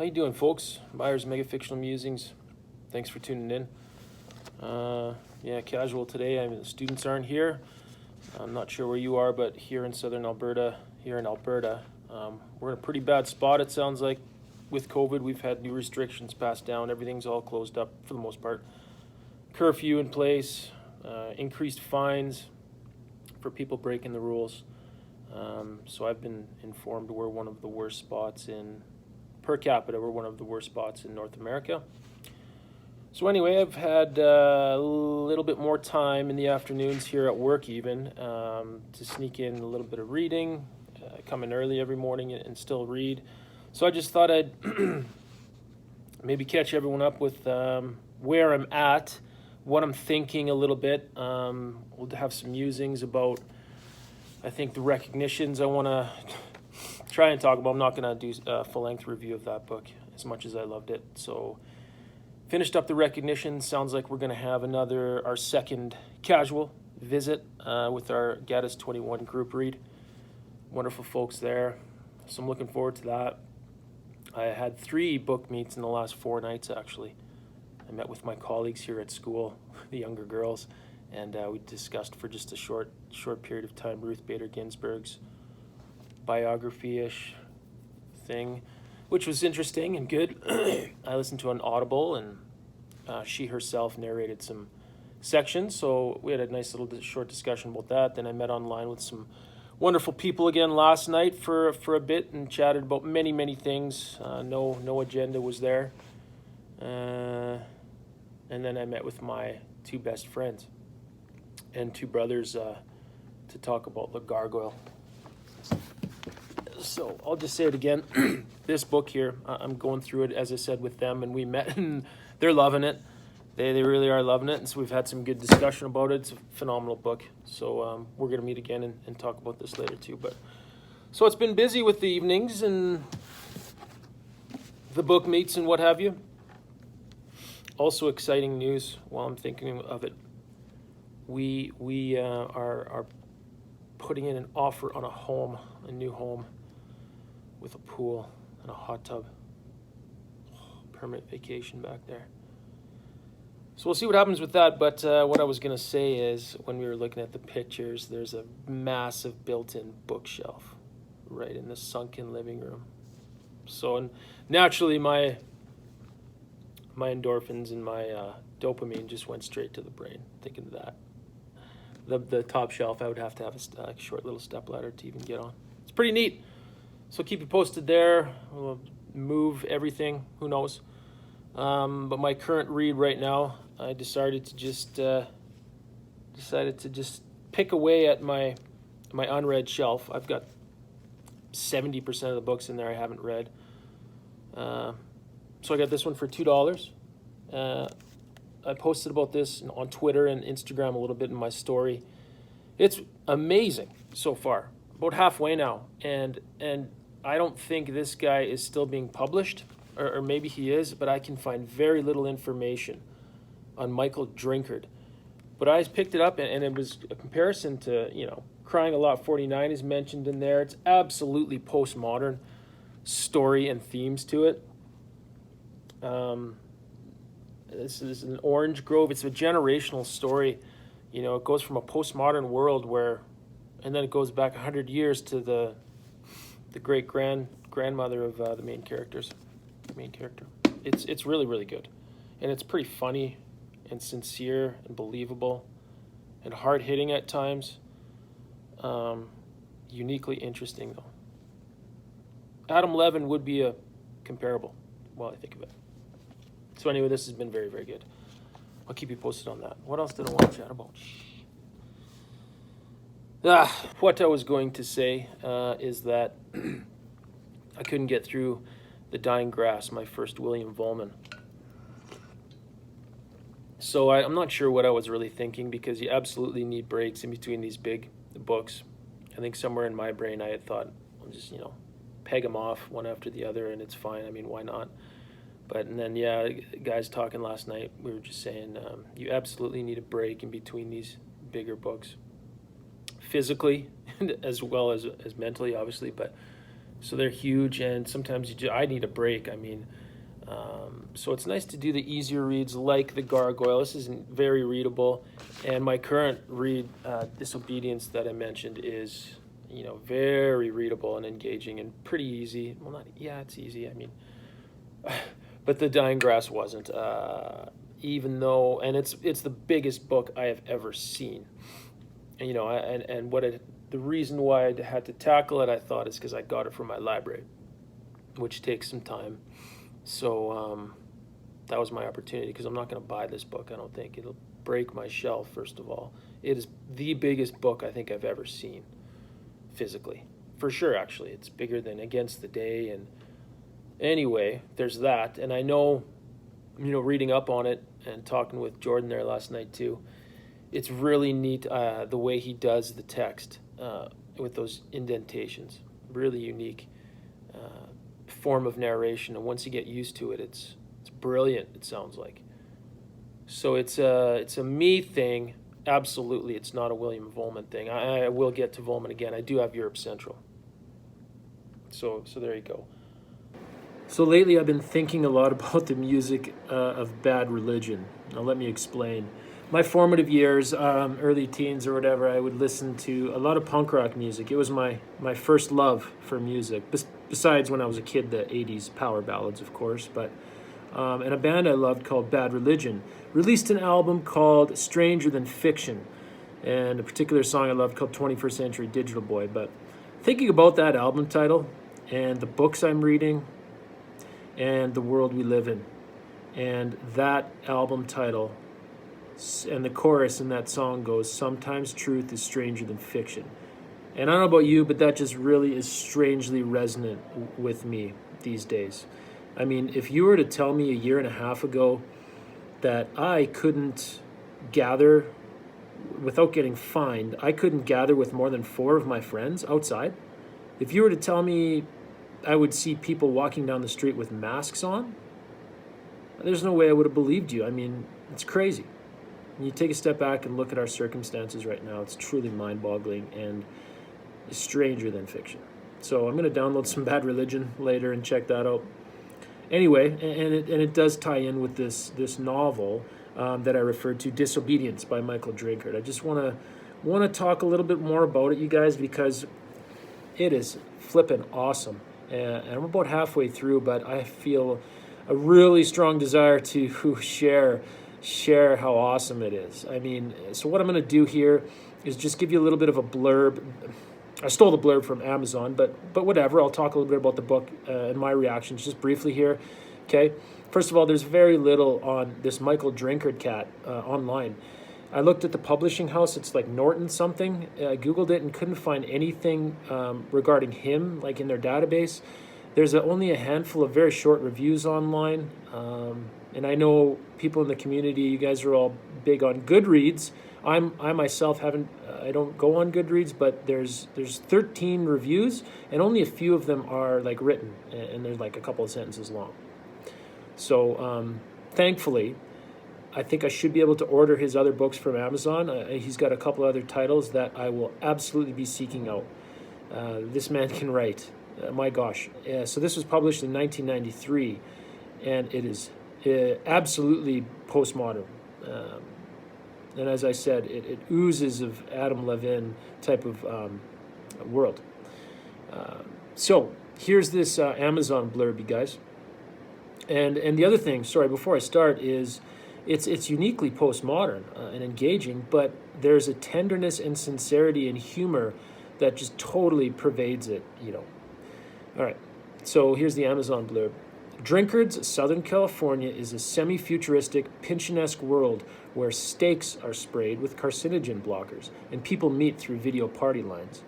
How you doing, folks? Byers Megafictional Musings. Thanks for tuning in. Yeah, casual today. I mean, the students aren't here. I'm not sure where you are, but here in southern Alberta, we're in a pretty bad spot, it sounds like. With COVID, we've had new restrictions passed down. Everything's all closed up for the most part. Curfew in place, increased fines for people breaking the rules. So I've been informed we're one of the worst spots per capita, we're one of the worst spots in North America. So anyway, I've had a little bit more time in the afternoons here at work even to sneak in a little bit of reading, come in early every morning and still read. So I just thought I'd maybe catch everyone up with where I'm at, what I'm thinking a little bit. We'll have some musings about, I think, the recognitions I want to try and talk about. I'm not going to do a full-length review of that book as much as I loved it. So finished up the recognition. Sounds like we're going to have our second casual visit with our Gaddis 21 group read. Wonderful folks there. So I'm looking forward to that. I had 3 book meets in the last 4 nights, actually. I met with my colleagues here at school, the younger girls, and we discussed for just a short period of time Ruth Bader Ginsburg's biography-ish thing, which was interesting and good. I listened to an Audible, and she herself narrated some sections, so we had a nice little short discussion about that. Then I met online with some wonderful people again last night for a bit and chatted about many things. No agenda was there. And then I met with my 2 best friends and 2 brothers to talk about The Gargoyle. So I'll just say it again. This book here, I'm going through it, as I said, with them, and we met, and they're loving it. They really are loving it, and so we've had some good discussion about it. It's a phenomenal book. So we're going to meet again and talk about this later too. So it's been busy with the evenings and the book meets and what have you. Also exciting news while I'm thinking of it. We are putting in an offer on a new home with a pool and a hot tub. Permanent vacation back there. So we'll see what happens with that, but what I was going to say is when we were looking at the pictures, there's a massive built-in bookshelf right in the sunken living room. So naturally my endorphins and my dopamine just went straight to the brain, thinking of that. The top shelf, I would have to have a short little stepladder to even get on. It's pretty neat. So keep you posted there. We'll move everything, who knows. But my current read right now, I decided to just pick away at my unread shelf. I've got 70% of the books in there I haven't read. So I got this one for $2. I posted about this on Twitter and Instagram a little bit in my story. It's amazing so far. About halfway now, and I don't think this guy is still being published, or maybe he is, but I can find very little information on Michael Drinkard. But I picked it up, and it was a comparison to, Crying a Lot 49 is mentioned in there. It's absolutely postmodern story and themes to it. This is an orange grove. It's a generational story. It goes from a postmodern world and then it goes back 100 years to the great grandmother of the main character. It's really, really good. And it's pretty funny and sincere and believable and hard-hitting at times. Uniquely interesting, though. Adam Levin would be a comparable while I think of it. So anyway, this has been very, very good. I'll keep you posted on that. What else did I want to chat about? What I was going to say is that I couldn't get through The Dying Grass, my first William Vollmann. So I'm not sure what I was really thinking, because you absolutely need breaks in between these big books. I think somewhere in my brain I had thought, I'll just, peg them off one after the other and it's fine. I mean, why not? And then, guys talking last night, we were just saying you absolutely need a break in between these bigger books. Physically, as well as mentally, obviously, but So they're huge, and sometimes I need a break. So it's nice to do the easier reads like The Gargoyle. This isn't very readable, and my current read, Disobedience, that I mentioned, is very readable and engaging and pretty easy. Well, not it's easy. But The Dying Grass wasn't. Even though, and it's the biggest book I have ever seen. And the reason why I had to tackle it, I thought, is because I got it from my library, which takes some time. So that was my opportunity, because I'm not going to buy this book. I don't think it'll break my shelf. First of all, it is the biggest book I think I've ever seen physically, for sure. Actually, it's bigger than Against the Day. And anyway, there's that. And I know, reading up on it and talking with Jordan there last night too, it's really neat the way he does the text with those indentations. Really unique form of narration, and once you get used to it, it's brilliant. It sounds like. So it's a me thing. Absolutely, it's not a William Volman thing. I will get to Volman again. I do have Europe Central. So there you go. So lately I've been thinking a lot about the music of Bad Religion. Now let me explain. My formative years, early teens or whatever, I would listen to a lot of punk rock music. It was my first love for music. Besides, when I was a kid, the 80s power ballads, of course. But and a band I loved called Bad Religion released an album called Stranger Than Fiction, and a particular song I loved called 21st Century Digital Boy. But thinking about that album title and the books I'm reading and the world we live in, and that album title and the chorus in that song goes, "Sometimes truth is stranger than fiction." And I don't know about you, but that just really is strangely resonant with me these days. If you were to tell me a year and a half ago that I couldn't gather, without getting fined, I couldn't gather with more than 4 of my friends outside. If you were to tell me I would see people walking down the street with masks on, there's no way I would have believed you. It's crazy. When you take a step back and look at our circumstances right now, it's truly mind-boggling and stranger than fiction. So I'm going to download some Bad Religion later and check that out. Anyway, and it does tie in with this novel that I referred to, Disobedience by Michael Drinkard. I just want to talk a little bit more about it, you guys, because it is flippin' awesome. And I'm about halfway through, but I feel a really strong desire to share how awesome it is. So what I'm going to do here is just give you a little bit of a blurb. I stole the blurb from Amazon, but whatever. I'll talk a little bit about the book and my reactions just briefly here. Okay. First of all, there's very little on this Michael Drinkard cat online. I looked at the publishing house. It's like Norton something. I Googled it and couldn't find anything regarding him, like in their database. There's only a handful of very short reviews online. And I know people in the community, you guys are all big on Goodreads. I myself I don't go on Goodreads, but there's 13 reviews, and only a few of them are like written, and there's like a couple of sentences long. So thankfully, I think I should be able to order his other books from Amazon. He's got a couple other titles that I will absolutely be seeking out. This man can write. My gosh. So this was published in 1993, and it is absolutely postmodern. And as I said, it oozes of Adam Levine type of world. So here's this Amazon blurb, you guys. And the other thing, sorry, before I start, is it's uniquely postmodern and engaging, but there's a tenderness and sincerity and humor that just totally pervades it, All right, so here's the Amazon blurb. Drinkard's Southern California is a semi-futuristic, Pynchonesque world where steaks are sprayed with carcinogen blockers and people meet through video party lines.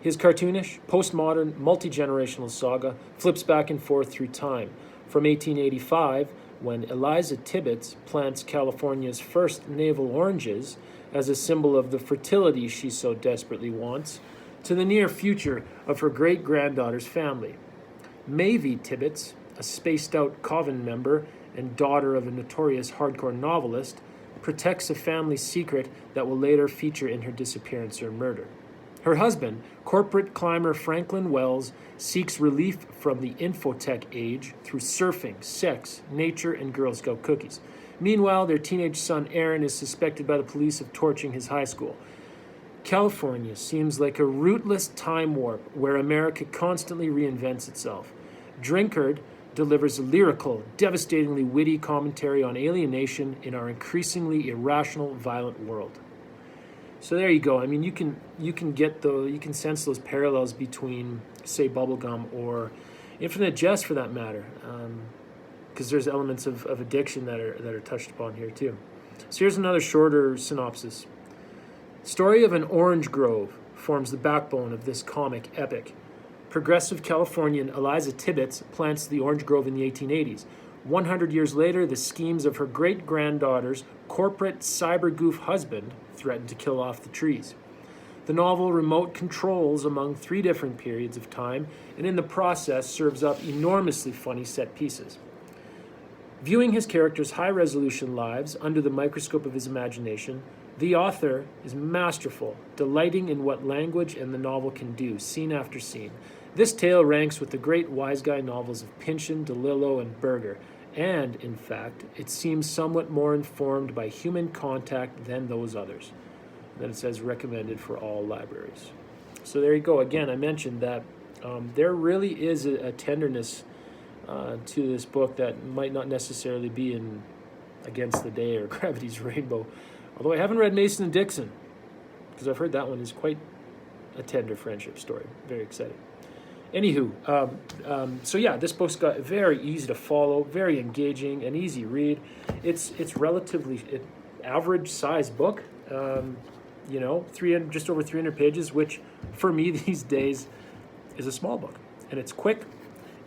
His cartoonish, postmodern, multi-generational saga flips back and forth through time, from 1885, when Eliza Tibbets plants California's first navel oranges as a symbol of the fertility she so desperately wants, to the near future of her great-granddaughter's family. Maevie Tibbets, a spaced-out coven member and daughter of a notorious hardcore novelist, protects a family secret that will later feature in her disappearance or murder. Her husband, corporate climber Franklin Wells, seeks relief from the infotech age through surfing, sex, nature, and Girl Scout cookies. Meanwhile, their teenage son Aaron is suspected by the police of torching his high school. California seems like a rootless time warp where America constantly reinvents itself. Drinkard delivers a lyrical, devastatingly witty commentary on alienation in our increasingly irrational, violent world. So there you go. I mean, you can sense those parallels between, say, Bubblegum or Infinite Jest, for that matter, because there's elements of addiction that are touched upon here too. So here's another shorter synopsis. Story of an orange grove forms the backbone of this comic epic. Progressive Californian Eliza Tibbetts plants the orange grove in the 1880s. 100 years later, the schemes of her great-granddaughter's corporate cyber-goof husband threaten to kill off the trees. The novel remote controls among 3 different periods of time, and in the process serves up enormously funny set pieces. Viewing his characters' high-resolution lives under the microscope of his imagination, the author is masterful, delighting in what language and the novel can do, scene after scene. This tale ranks with the great wise guy novels of Pynchon, DeLillo, and Berger, and, in fact, it seems somewhat more informed by human contact than those others. And then it says recommended for all libraries. So there you go. Again, I mentioned that there really is a tenderness to this book that might not necessarily be in Against the Day or Gravity's Rainbow. Although I haven't read Mason and Dixon, because I've heard that one is quite a tender friendship story. Very exciting. Anywho, so yeah, this book's got very easy to follow, very engaging, an easy read. It's relatively average size book, 300, just over 300 pages, which for me these days is a small book. And it's quick,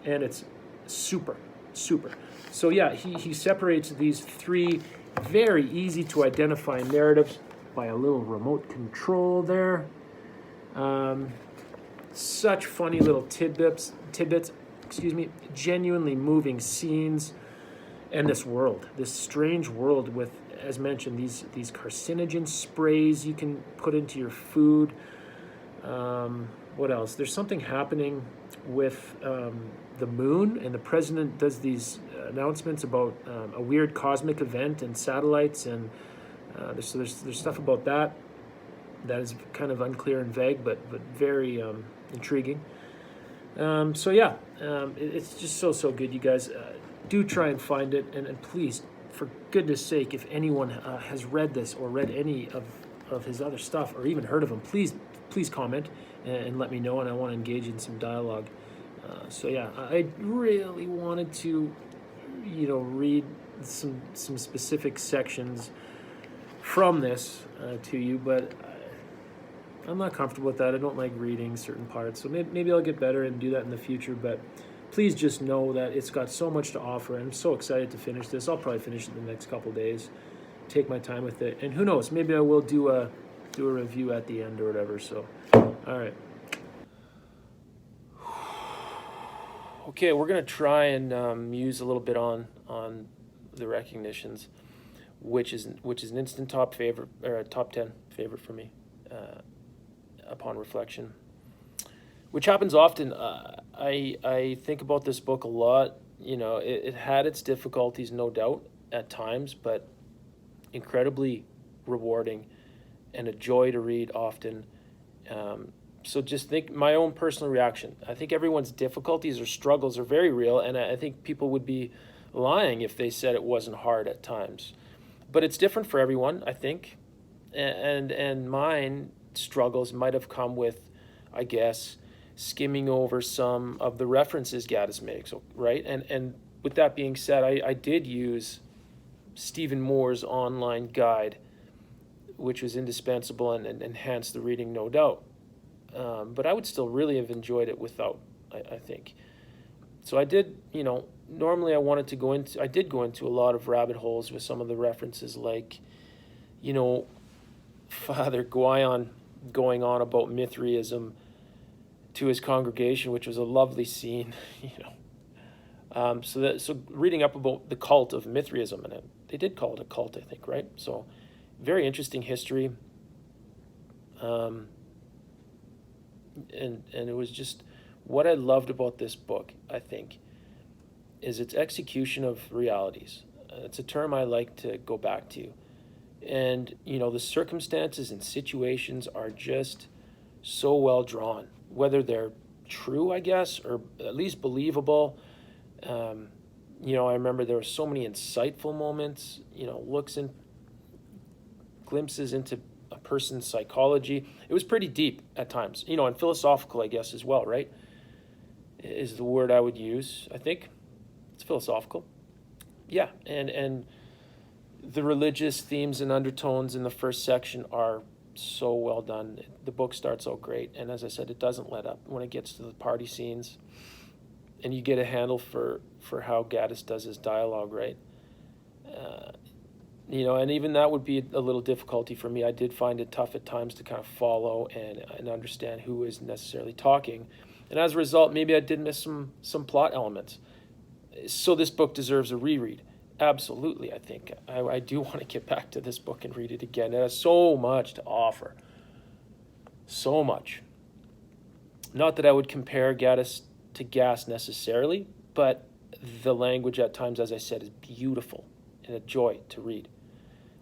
and it's super. So yeah, he separates these 3 very easy to identify narratives by a little remote control there. Such funny little tidbits, genuinely moving scenes, and this world, this strange world with, as mentioned, these carcinogen sprays you can put into your food. What else? There's something happening with the moon, and the president does these announcements about a weird cosmic event and satellites, and there's stuff about that is kind of unclear and vague, but very intriguing. It's just so good, you guys. Do try and find it, and please, for goodness sake, if anyone has read this or read any of his other stuff or even heard of him, please comment and let me know, and I want to engage in some dialogue. I really wanted to, read some specific sections from this to you, but I'm not comfortable with that. I don't like reading certain parts, so maybe I'll get better and do that in the future, but please just know that it's got so much to offer, and I'm so excited to finish this. I'll probably finish it in the next couple days, take my time with it, and who knows, maybe I will do a review at the end or whatever. So, all right. Okay, we're gonna try and muse a little bit on the recognitions, which is an instant top favorite, or a top 10 favorite for me, upon reflection, which happens often. I think about this book a lot. It had its difficulties, no doubt, at times, but incredibly rewarding and a joy to read often. So just think my own personal reaction. I think everyone's difficulties or struggles are very real, and I think people would be lying if they said it wasn't hard at times. But it's different for everyone, I think. And mine struggles might have come with, I guess, skimming over some of the references Gaddis makes, right? And with that being said, I did use Stephen Moore's online guide, which was indispensable and enhanced the reading, no doubt. But I would still really have enjoyed it without, I think. So I did, normally I did go into a lot of rabbit holes with some of the references, like, Father Guyon going on about Mithraism to his congregation, which was a lovely scene, So reading up about the cult of Mithraism, and they did call it a cult, I think, right? So very interesting history. and it was just what I loved about this book, I think, is its execution of realities. It's a term I like to go back to. And, the circumstances and situations are just so well drawn, whether they're true, I guess, or at least believable. I remember there were so many insightful moments, looks and glimpses into a person's psychology. It was pretty deep at times, and philosophical, I guess, as well, right? Is the word I would use, I think. It's philosophical. Yeah, and the religious themes and undertones in the first section are so well done. The book starts out great, and as I said, it doesn't let up when it gets to the party scenes, and you get a handle for how Gaddis does his dialogue, right? And even that would be a little difficulty for me. I did find it tough at times to kind of follow and understand who is necessarily talking, and as a result, maybe I did miss some plot elements. So this book deserves a reread. Absolutely, I think. I do want to get back to this book and read it again. It has so much to offer. So much. Not that I would compare Gaddis to Gass necessarily, but the language at times, as I said, is beautiful and a joy to read,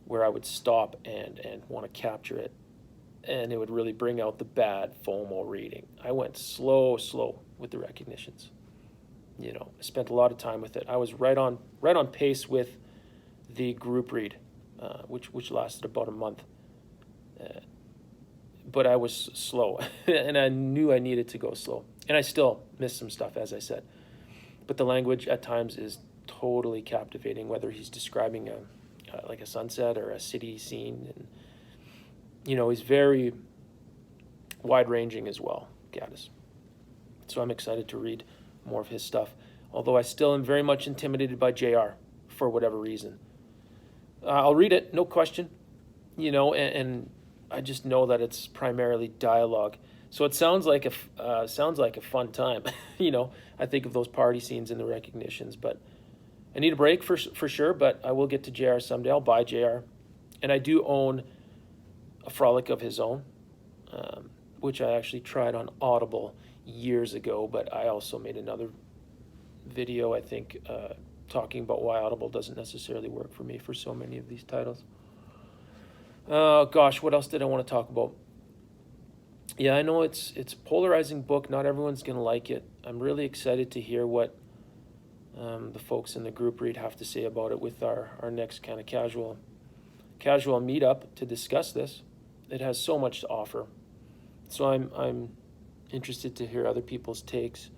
where I would stop and want to capture it, and it would really bring out the bad FOMO reading. I went slow with the recognitions. I spent a lot of time with it. I was right on pace with the group read, which lasted about a month. But I was slow, and I knew I needed to go slow. And I still missed some stuff, as I said. But the language at times is totally captivating, whether he's describing like a sunset or a city scene. And, he's very wide-ranging as well, Gaddis. So I'm excited to read more of his stuff, although I still am very much intimidated by JR for whatever reason. I'll read it, no question, and I just know that it's primarily dialogue. So it sounds like a fun time. I think of those party scenes and the recognitions, but I need a break for sure, but I will get to JR someday. I'll buy JR. And I do own A Frolic of His Own, which I actually tried on Audible years ago, but I also made another video, I think, talking about why Audible doesn't necessarily work for me for so many of these titles. Oh gosh, what else did I want to talk about? Yeah, I know it's a polarizing book. Not everyone's going to like it. I'm really excited to hear what the folks in the group read have to say about it with our next kind of casual meetup to discuss this. It has so much to offer. So I'm interested to hear other people's takes,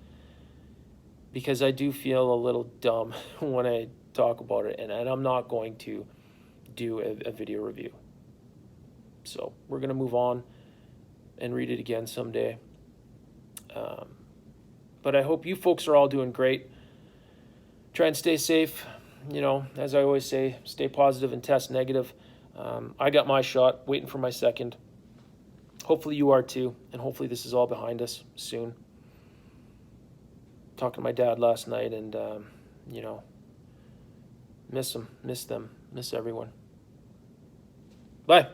because I do feel a little dumb when I talk about it, and I'm not going to do a video review. So we're going to move on and read it again someday. But I hope you folks are all doing great. Try and stay safe. As I always say, stay positive and test negative. I got my shot, waiting for my second. Hopefully you are too, and hopefully this is all behind us soon. Talking to my dad last night, and miss them, miss everyone. Bye.